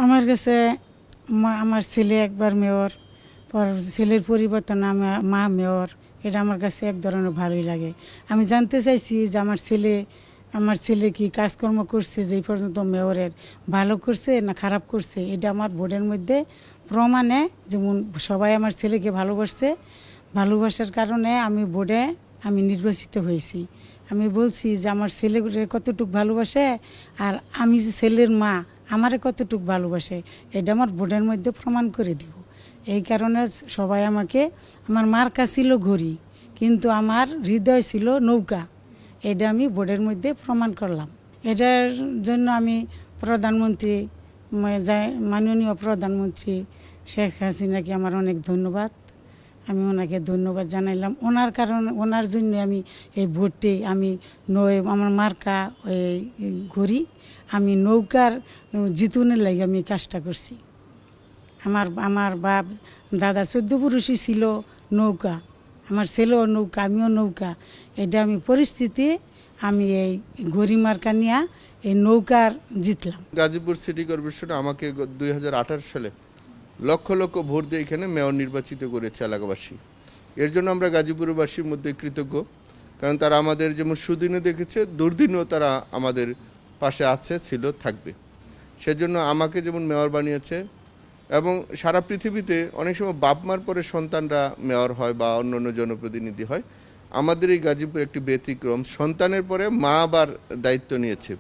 আমার কাছে আমার ছেলে একবার মেয়র, পর ছেলের পরিবর্তন মা মেয়র, এটা আমার কাছে এক ধরনের ভালোই লাগে। আমি জানতে চাইছি যে আমার ছেলে কি কাজকর্ম করছে যে এই পর্যন্ত মেয়রের, ভালো করছে না খারাপ করছে, এটা আমার ভোটের মধ্যে প্রমাণে, যেমন সবাই আমার ছেলেকে ভালোবাসছে, ভালোবাসার কারণে আমি ভোটে নির্বাচিত হয়েছি। আমি বলছি যে আমার ছেলে কতটুকু ভালোবাসে আর আমি যে ছেলের মা আমারে কতটুকু ভালোবাসে, এটা আমার ভোটের মধ্যে প্রমাণ করে দিব। এই কারণে সবাই আমাকে, আমার মার্কা ছিল ঘড়ি কিন্তু আমার হৃদয় ছিল নৌকা, এটা আমি ভোটের মধ্যে প্রমাণ করলাম। এটার জন্য আমি প্রধানমন্ত্রী, মাননীয় প্রধানমন্ত্রী শেখ হাসিনাকে আমার অনেক ধন্যবাদ। আমি ওনাকে ধন্যবাদ জানাইলাম। ওনার কারণে, ওনার জন্য আমি এই ভোটে আমার মার্কা এই ঘড়ি, আমি নৌকার জিতুনের লাগে আমি কাজটা করছি। আমার বাপ দাদা 14 পুরুষই ছিল নৌকা, আমার ছেলেও নৌকা, আমিও নৌকা। এটা আমি পরিস্থিতি, আমি এই ঘড়ি মার্কা নিয়ে এই নৌকার জিতলাম। গাজীপুর সিটি কর্পোরেশন আমাকে 2018 সালে লক্ষ লক্ষ ভোট দিয়ে এখানে মেয়র নির্বাচিত করেছে এলাকাবাসী। এর জন্য আমরা গাজীপুরবাসীর মধ্যে কৃতজ্ঞ, কারণ তারা আমাদের যেমন সুদিনে দেখেছে, দুর্দিনেও তারা আমাদের পাশে আছে, ছিল, থাকবে। সেজন্য আমাকে যেমন মেয়র বানিয়েছে, এবং সারা পৃথিবীতে অনেক সময় বাপ মার পরে সন্তানরা মেয়র হয় বা অন্য অন্য জনপ্রতিনিধি হয়। আমাদের এই গাজীপুর একটি ব্যতিক্রম, সন্তানের পরে মা আবার দায়িত্ব নিয়েছে।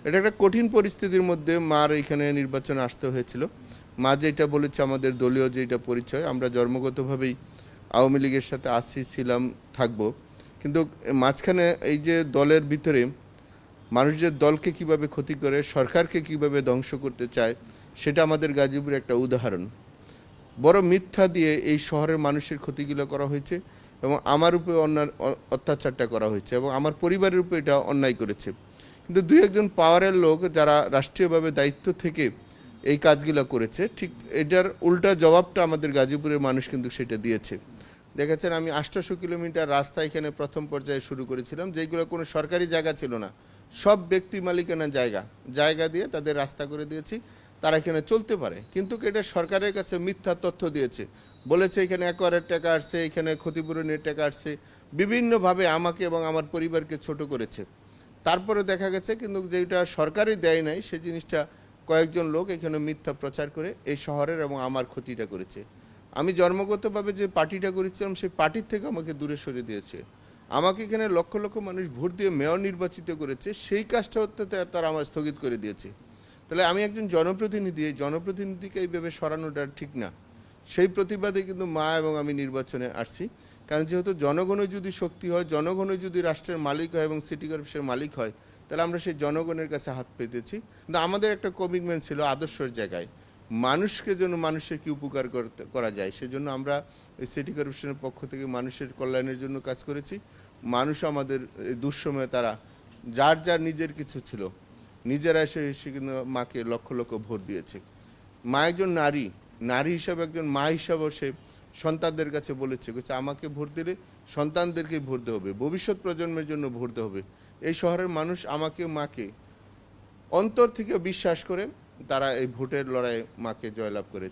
এটা একটা কঠিন পরিস্থিতির মধ্যে মার এখানে নির্বাচনে আসতে হয়েছিল। মা যেটা বলেছে, আমাদের দলীয় যেটা পরিচয়, আমরা জন্মগতভাবেই আওয়ামী লীগের সাথে আছি, ছিলাম, থাকবো। কিন্তু মাঝখানে এই যে দলের ভিতরে মানুষ যে দলকে কিভাবে ক্ষতি করে, সরকারকে কিভাবে ধ্বংস করতে চায়, সেটা আমাদের গাজীপুরে একটা উদাহরণ। বড় মিথ্যা দিয়ে এই শহরের মানুষের ক্ষতিগুলো করা হয়েছে, এবং আমার উপরে অত্যাচারটা করা হয়েছে, এবং আমার পরিবারের উপরে এটা অন্যায় করেছে। কিন্তু দুই একজন পাওয়ারের লোক যারা রাষ্ট্রীয়ভাবে দায়িত্ব থেকে এই কাজগুলো করেছে, ঠিক এটার উল্টা জবাবটা আমাদের গাজীপুরের মানুষ কিন্তু সেটা দিয়েছে। দেখেছেন, আমি 800 কিলোমিটার রাস্তা এখানে প্রথম পর্যায়ে শুরু করেছিলাম, যেগুলো কোনো সরকারি জায়গা ছিল না, সব ব্যক্তি মালিকানা জায়গা দিয়ে তাদের রাস্তা করে দিয়েছি, তারা এখানে চলতে পারে। কিন্তু এটা সরকারের কাছে মিথ্যা তথ্য দিয়েছে, বলেছে এখানে একরের টাকা আসছে, এখানে ক্ষতিপূরণের টাকা আসছে, বিভিন্নভাবে আমাকে এবং আমার পরিবারকে ছোট করেছে। তারপরে দেখা গেছে কিন্তু যেটা সরকারই দেয় নাই, সেই জিনিসটা কয়েকজন লোক এখানে মিথ্যা প্রচার করে এই শহরের এবং আমার ক্ষতিটা করেছে। আমি জন্মগতভাবে যে পার্টিটা করেছিলাম, সেই পার্টির থেকে আমাকে দূরে সরিয়ে দিয়েছে। আমাকে এখানে লক্ষ লক্ষ মানুষ ভোট দিয়ে মেয়র নির্বাচিত করেছে, সেই কাজটা হতে তারা আমার স্থগিত করে দিয়েছে। তাহলে আমি একজন জনপ্রতিনিধি, এই জনপ্রতিনিধিকে এইভাবে সরানোটা ঠিক না। সেই প্রতিবাদে কিন্তু মা এবং আমি নির্বাচনে আসছি। কারণ যেহেতু জনগণের যদি শক্তি হয়, জনগণের যদি রাষ্ট্রের মালিক হয় এবং সিটি কর্পোরেশনের মালিক হয়, তাহলে আমরা সেই জনগণের কাছে হাত পেতেছি। কিন্তু আমাদের একটা কমিটমেন্ট ছিল আদর্শের জায়গায়, মানুষকে যেন মানুষের কি উপকার করা যায়, সেজন্য আমরা এই সিটি কর্পোরেশনের পক্ষ থেকে মানুষের কল্যাণের জন্য কাজ করেছি। মানুষ আমাদের এই দুঃসময়ে তারা যার যার নিজের কিছু ছিল, নিজেরা এসে কিন্তু মাকে লক্ষ লক্ষ ভোট দিয়েছে। মা একজন নারী হিসাবে, একজন মা হিসাবেও সে সন্তানদের কাছে বলেছে, আমাকে ভোট দিলে সন্তানদেরকে ভোট দিতে হবে, ভবিষ্যৎ প্রজন্মের জন্য ভোট দিতে হবে। এই শহরের মানুষ আমাকে, মাকে অন্তর থেকে বিশ্বাস করে তারা এই ভোটের লড়াইয়ে মাকে জয়লাভ করেছে।